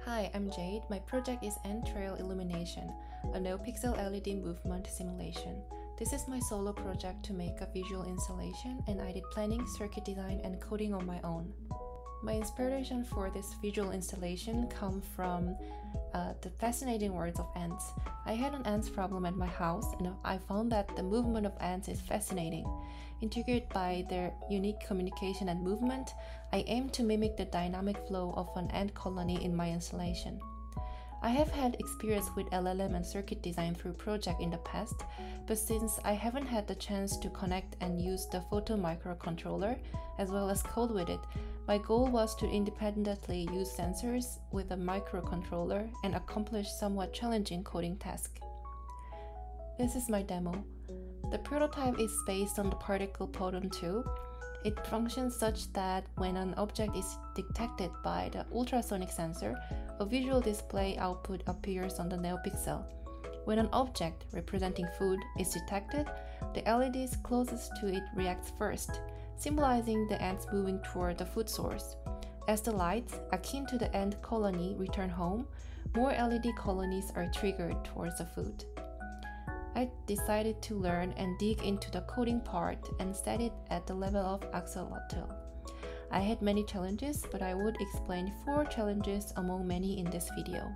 Hi, I'm Jade. My project is Trail Illumination, a NeoPixel LED movement simulation. This is my solo project to make a visual installation, and I did planning, circuit design, and coding on my own. My inspiration for this visual installation comes from the fascinating words of ants. I had an ants problem at my house, and I found that the movement of ants is fascinating. Intrigued by their unique communication and movement, I aim to mimic the dynamic flow of an ant colony in my installation. I have had experience with LLM and circuit design through projects in the past, but since I haven't had the chance to connect and use the photo microcontroller as well as code with it, my goal was to independently use sensors with a microcontroller and accomplish somewhat challenging coding task. This is my demo. The prototype is based on the particle photon tube. It functions such that when an object is detected by the ultrasonic sensor, a visual display output appears on the NeoPixel. When an object representing food is detected, the LEDs closest to it reacts first, symbolizing the ants moving toward the food source. As the lights, akin to the ant colony, return home, more LED colonies are triggered towards the food. I decided to learn and dig into the coding part and set it at the level of axolotl. I had many challenges, but I would explain 4 challenges among many in this video.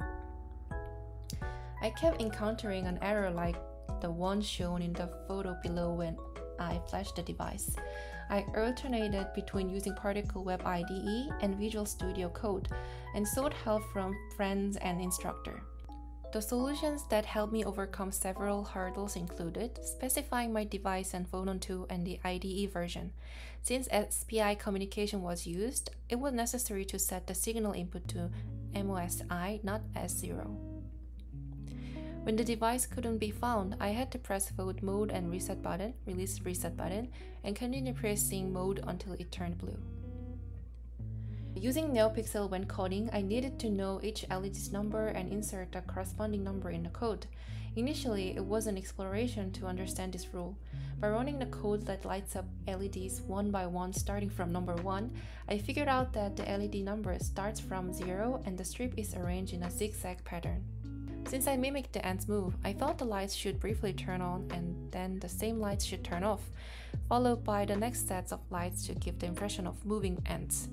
I kept encountering an error like the one shown in the photo below when I flashed the device. I alternated between using Particle Web IDE and Visual Studio Code and sought help from friends and instructor. The solutions that helped me overcome several hurdles included specifying my device and Photon 2 and the IDE version. Since SPI communication was used, it was necessary to set the signal input to MOSI, not S0. When the device couldn't be found, I had to press vote mode and reset button, release reset button, and continue pressing mode until it turned blue. Using NeoPixel when coding, I needed to know each LED's number and insert the corresponding number in the code. Initially, it was an exploration to understand this rule. By running the code that lights up LEDs one by one starting from number 1, I figured out that the LED number starts from 0 and the strip is arranged in a zigzag pattern. Since I mimicked the ants move, I thought the lights should briefly turn on and then the same lights should turn off, followed by the next sets of lights to give the impression of moving ants.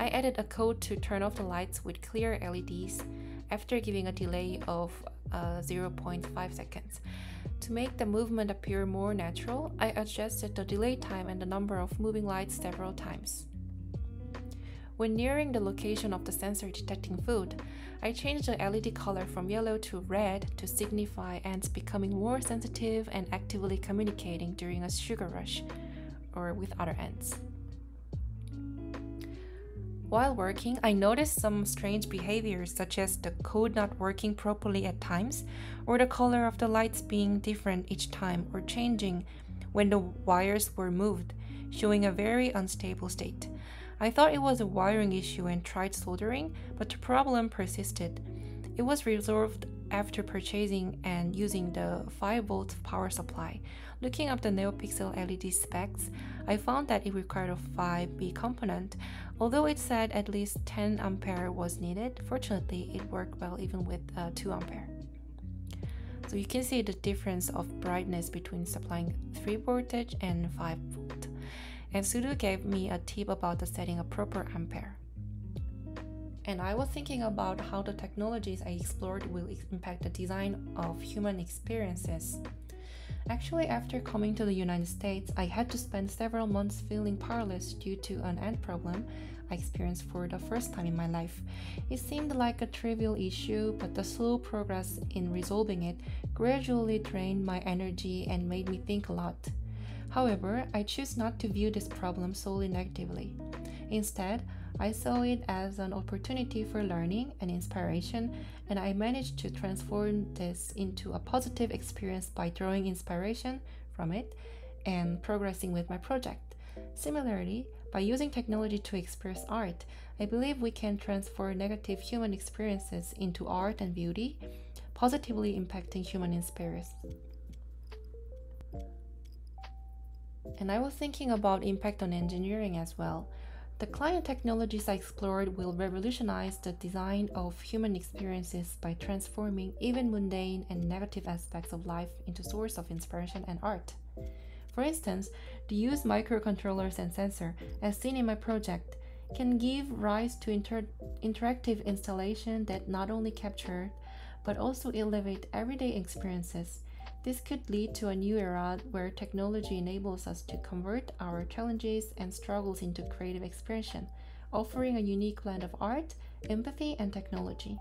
I added a code to turn off the lights with clear LEDs after giving a delay of 0.5 seconds. To make the movement appear more natural, I adjusted the delay time and the number of moving lights several times. When nearing the location of the sensor detecting food, I changed the LED color from yellow to red to signify ants becoming more sensitive and actively communicating during a sugar rush or with other ants. While working, I noticed some strange behaviors such as the code not working properly at times, or the color of the lights being different each time or changing when the wires were moved, showing a very unstable state. I thought it was a wiring issue and tried soldering, but the problem persisted. It was resolved after purchasing and using the 5-volt power supply. Looking up the NeoPixel LED specs, I found that it required a 5B component. Although it said at least 10 ampere was needed, fortunately it worked well even with 2 ampere. So you can see the difference of brightness between supplying 3 voltage and 5 volt. And Sudo gave me a tip about the setting a proper ampere. And I was thinking about how the technologies I explored will impact the design of human experiences. Actually, after coming to the United States, I had to spend several months feeling powerless due to an ant problem I experienced for the first time in my life. It seemed like a trivial issue, but the slow progress in resolving it gradually drained my energy and made me think a lot. However, I choose not to view this problem solely negatively. Instead, I saw it as an opportunity for learning and inspiration, and I managed to transform this into a positive experience by drawing inspiration from it and progressing with my project. Similarly, by using technology to express art, I believe we can transform negative human experiences into art and beauty, positively impacting human experience. And I was thinking about impact on engineering as well. The client technologies I explored will revolutionize the design of human experiences by transforming even mundane and negative aspects of life into source of inspiration and art. For instance, the use microcontrollers and sensor, as seen in my project, can give rise to interactive installation that not only capture but also elevate everyday experiences. This could lead to a new era where technology enables us to convert our challenges and struggles into creative expression, offering a unique blend of art, empathy, and technology.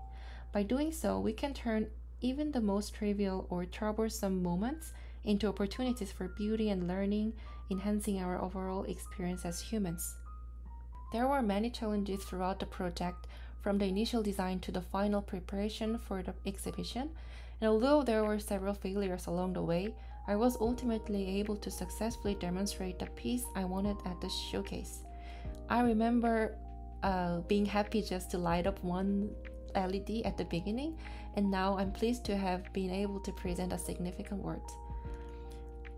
By doing so, we can turn even the most trivial or troublesome moments into opportunities for beauty and learning, enhancing our overall experience as humans. There were many challenges throughout the project, from the initial design to the final preparation for the exhibition, and although there were several failures along the way, I was ultimately able to successfully demonstrate the piece I wanted at the showcase. I remember being happy just to light up one LED at the beginning, and now I'm pleased to have been able to present a significant work.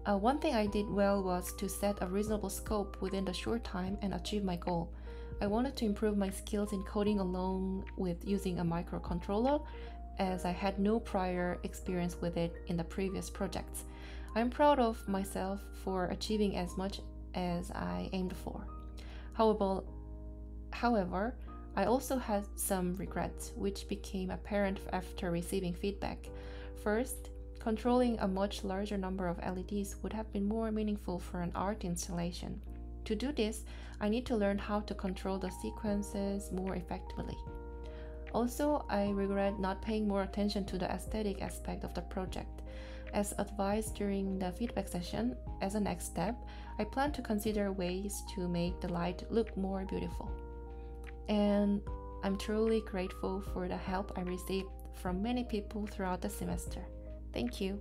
One thing I did well was to set a reasonable scope within the short time and achieve my goal. I wanted to improve my skills in coding along with using a microcontroller, as I had no prior experience with it in the previous projects. I'm proud of myself for achieving as much as I aimed for. However, I also had some regrets, which became apparent after receiving feedback. First, controlling a much larger number of LEDs would have been more meaningful for an art installation. To do this, I need to learn how to control the sequences more effectively. Also, I regret not paying more attention to the aesthetic aspect of the project. As advised during the feedback session, as a next step, I plan to consider ways to make the light look more beautiful. And I'm truly grateful for the help I received from many people throughout the semester. Thank you.